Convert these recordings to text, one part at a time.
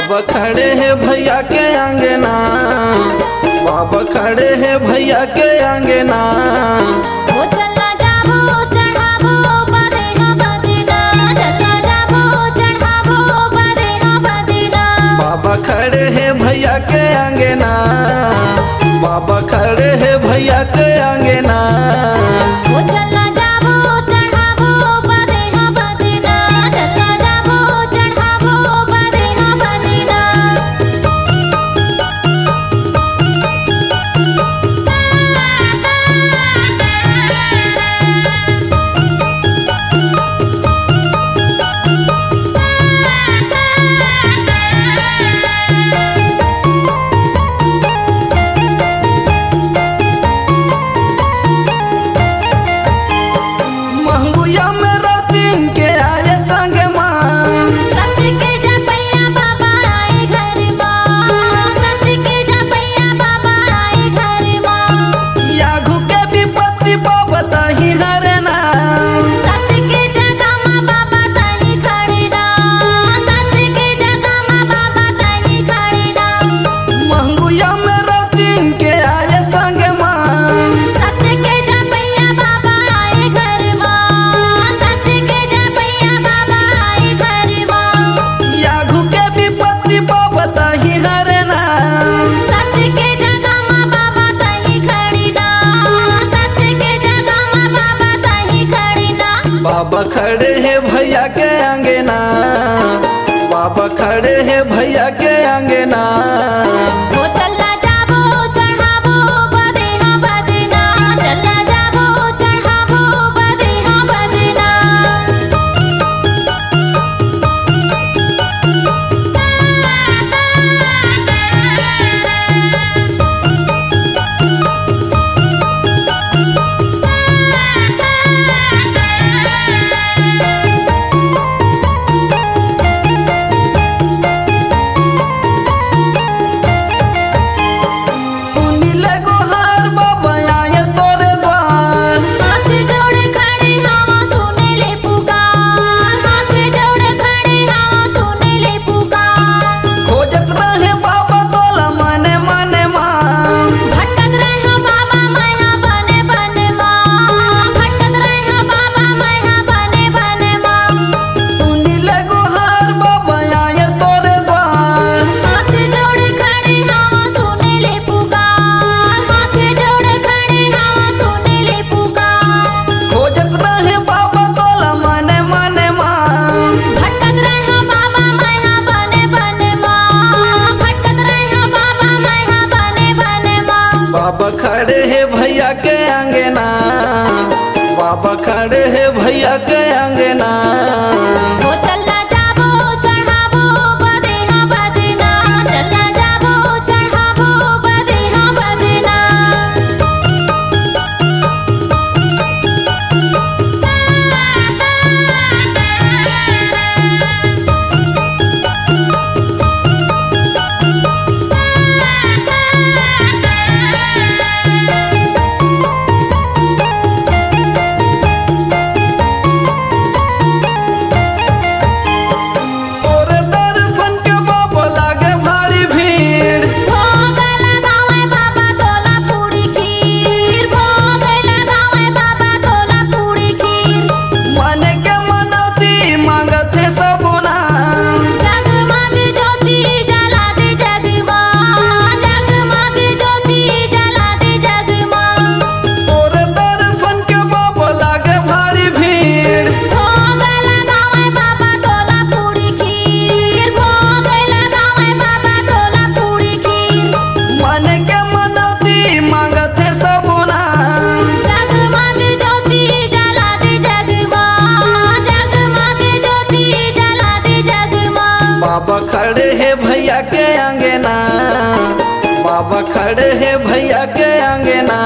बाबा खड़े हैं भैया के आंगना, बाबा खड़े हैं भैया के आंगना। वो चलना जाबो चढ़ाबो बदे हा बदना, चलना जाबो चढ़ाबो बदे हा बदना। बाबा खड़े हैं भैया के आंगना, बाबा खड़े हैं भैया के आंगना। वो चलना जाबो चढ़ाबो बदे हा बदना, चलना जाबो चढ़ाबो बदे हा बदना। महंगुया मेरा दिन के आए संग मां, सत के जपैया बाबा आए घर मां, सत के जपैया बाबा आए घर मां। याघु के विपत्ति बाबा ताही हरना। सत के जगह मां बाबा ताही खड़े ना, सत के जगह मां बाबा ताही खड़े ना। महंगुया मेरा दिन के आए संग मां, सत के जपैया बाबा आए घर मां, सत के जपैया बाबा आए घर मां। याघु के विपत्ति बाबा ताही हरना। सत के जगह मां बाबा ताही खड़ी ना, सत के जगह मां बाबा ताही खड़ी ना। बाबा खड़े हैं भैया के आंगना, बाबा खड़े हैं भैया के आंगना। वो चलना जाबो चढ़ाबो बदे हा बदना, चलना जाबो चढ़ाबो बदे हा बदना। नीले गोहार बाबा आए तोरे द्वार, हाथ जोड़े खड़े हवा सुने ले पुकार, हाथ जोड़े खड़े हवा सुने ले पुकार। खोजत रहे बाबा तोला मने मने मां। भटकत रहे बाबा मैया बने बने मां, भटकत रहे बाबा मैया बने बने मां। नीले गोहार बाबा आए तोरे द्वार, हाथ जोड़े खड़े हवा सुने ले पुकार, हाथ जोड़े खड़े हवा सुने ले पुकार। खोजत रहे बाबा तोला मने मने मां। भटकत रहे बाबा मैया बने बने मां, भटकत रहे बाबा मैया बने बने मां। बाबा खड़े हैं भैया के आंगना, बाबा खड़े हैं भैया के आंगना। वो चलना जाबो चढ़ाबो बदे हा बदना, चलना जाबो चढ़ाबो बदे हा बदना। और दर्शन के बाबा लागे भारी भीड़, भोग लगावे बाबा तोला पूरी खीर, भोग लगावे बाबा तोला पूरी खीर। मन के मनौती मांगत है सबना। जगमग ज्योति जला दे जगमां, जगमग ज्योति जला दे जगमां। और दर्शन के बाबा लागे भारी भीड़, भोग लगावे बाबा तोला पूरी खीर, भोग लगावे बाबा तोला पूरी खीर। मन के मनौती मांगत है सबना। जगमग ज्योति जला दे जगमां, जगमग ज्योति जला दे जगमां। बाबा खड़े हैं भैया के आंगना, बाबा खड़े हैं भैया के आंगना।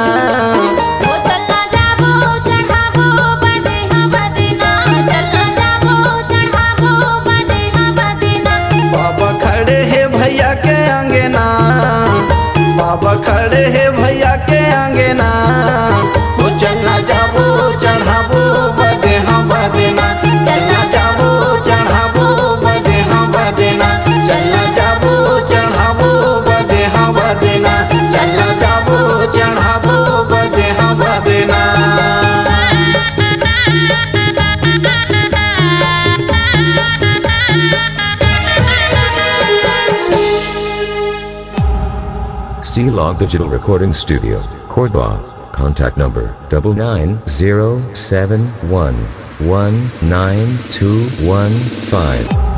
वो चलना जाबो चढ़ाबो बदे हा बदना, चलना जाबो चढ़ाबो बदे हा बदना। बाबा खड़े हैं भैया के आंगना, बाबा खड़े हैं भैया के आंगना। वो चलना जाबो चढ़ाबो बदे हाँ बदेना, चलना जाबो चढ़ाबो बदे हाँ बदेना, चलना जाबो C Log Digital Recording Studio, Cordoba. Contact number 99071192115.